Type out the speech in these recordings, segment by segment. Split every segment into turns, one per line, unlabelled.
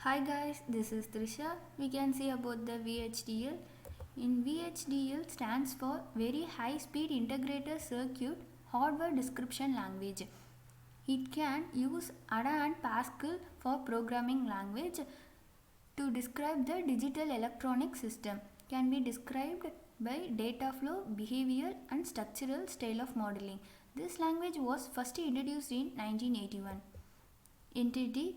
Hi guys, this is Trisha. We can see about the VHDL. In VHDL stands for Very High Speed Integrated Circuit Hardware Description Language. It can use ADA and Pascal for programming language to describe the digital electronic system. Can be described by data flow, behavior and structural style of modeling. This language was first introduced in 1981. Entity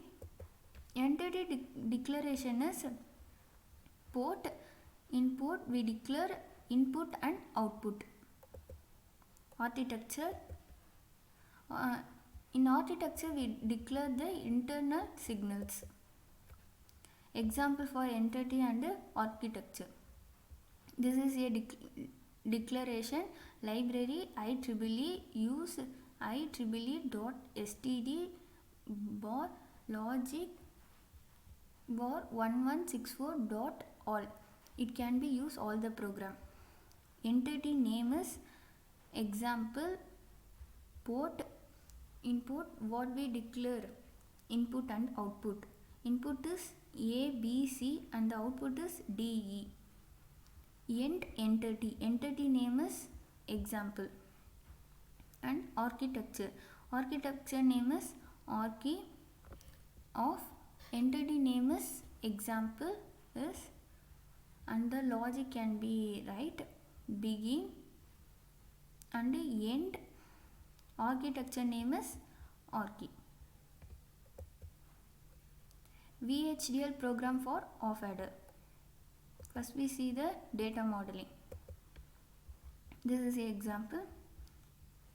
declaration is port. In port we declare input and output. Architecture. In architecture we declare the internal signals. Example for entity and architecture. This is a declaration library IEEE use IEEE.std bar logic bar 1164.all. It can be used all the program. Entity name is example port. Input what we declare input and output. Input is A, B, C and the output is D, E. End entity. Entity name is example. And architecture. Architecture name is archi of entity name is example is and the logic can be right begin and end. Architecture name is archi. VHDL program for off adder. First we see the data modeling. This is an example.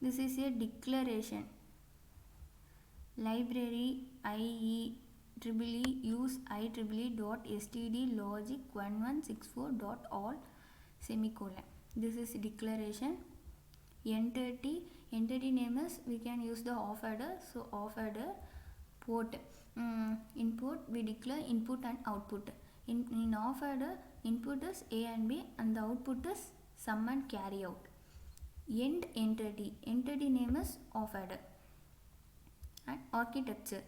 This is a declaration library IEEE use IEEE.std logic 1164.all semicolon. This is declaration. Entity name is we can use the off adder. So off adder port. Input we declare input and output. In off adder input is A and B and the output is sum and carry out. End entity. Entity name is off adder. And architecture.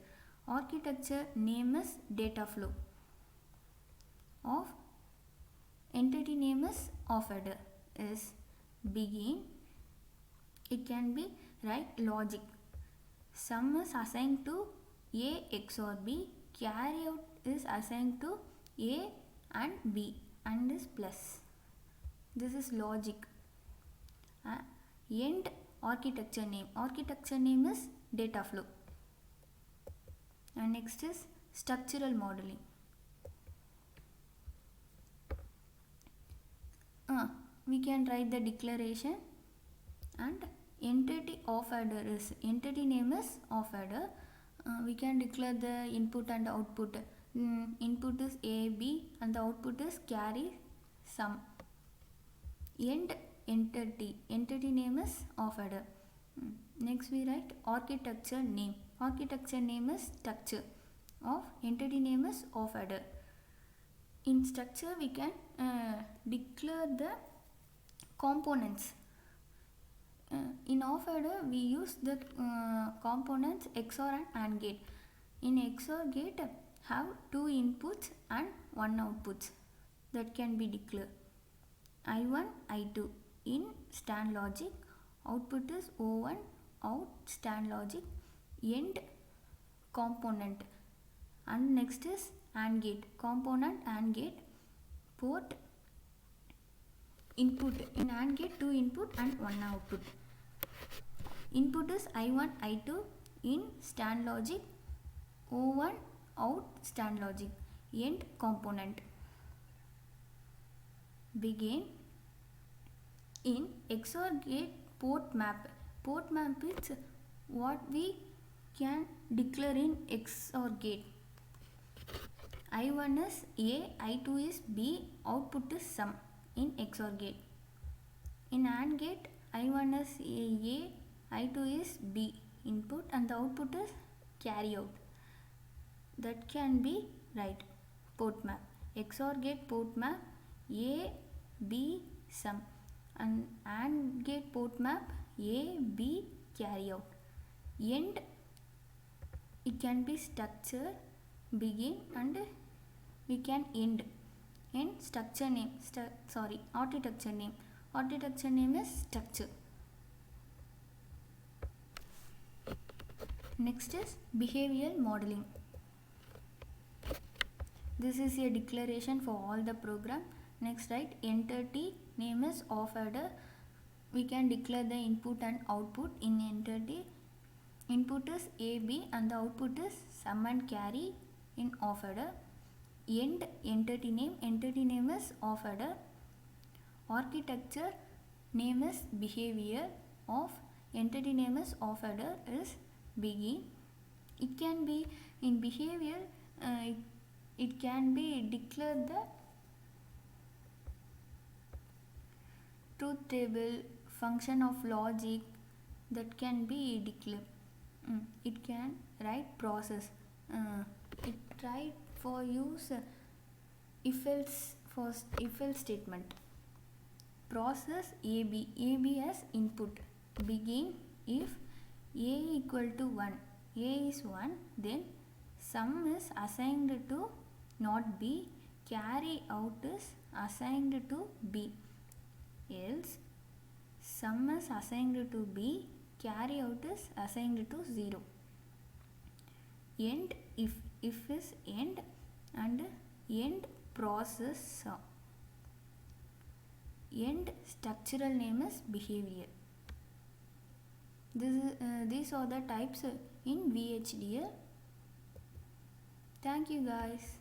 Architecture name is data flow. Of entity name is off adder is begin. It can be right logic. Sum is assigned to A XOR B. Carry out is assigned to A and B and is plus. This is logic. End architecture name. Architecture name is data flow. And next is structural modeling. We can write the declaration and entity off adder is entity name is off adder. We can declare the input and output. Input is A, B and the output is carry sum. End entity. Entity name is off adder. Next we write architecture name. Architecture name is structure of entity name is off adder. In structure we can declare the components. In off adder we use the components XOR and AND gate. In XOR gate have two inputs and one outputs that can be declared. I1 I2 in stand logic. Output is O1 out stand logic. End component. And next is AND gate. Component AND gate. Port input. In AND gate 2 input and 1 output. Input is I1 I2 in stand logic. O1 out stand logic. End component. Begin. In XOR gate port map. Port map is what we can declare in XOR gate. I1 is A, I2 is B, output is sum in XOR gate. In AND gate I1 is A, I2 is B input and the output is carry out. That can be right port map. XOR gate port map A, B sum and AND gate port map A, B carry out. End it can be structure begin, and we can end. And structure name, architecture name. Architecture name is structure. Next is behavioral modeling. This is a declaration for all the program. Next, write entity name is of adder. We can declare the input and output in entity. Input is AB and the output is sum and carry in of adder. End entity name is of adder. Architecture name is behavior of, entity name is of adder is begin. It can be in behavior, it can be declared the truth table, function of logic, that can be declared. It can write process. It write for use if else statement. Process AB as input. Begin if A equal to 1, A is 1, then sum is assigned to not B, carry out is assigned to B. Else sum is assigned to B, carry out is assigned to 0. End if is end, and end process. End structural name is behavior. These are the types in VHDL. Thank you guys.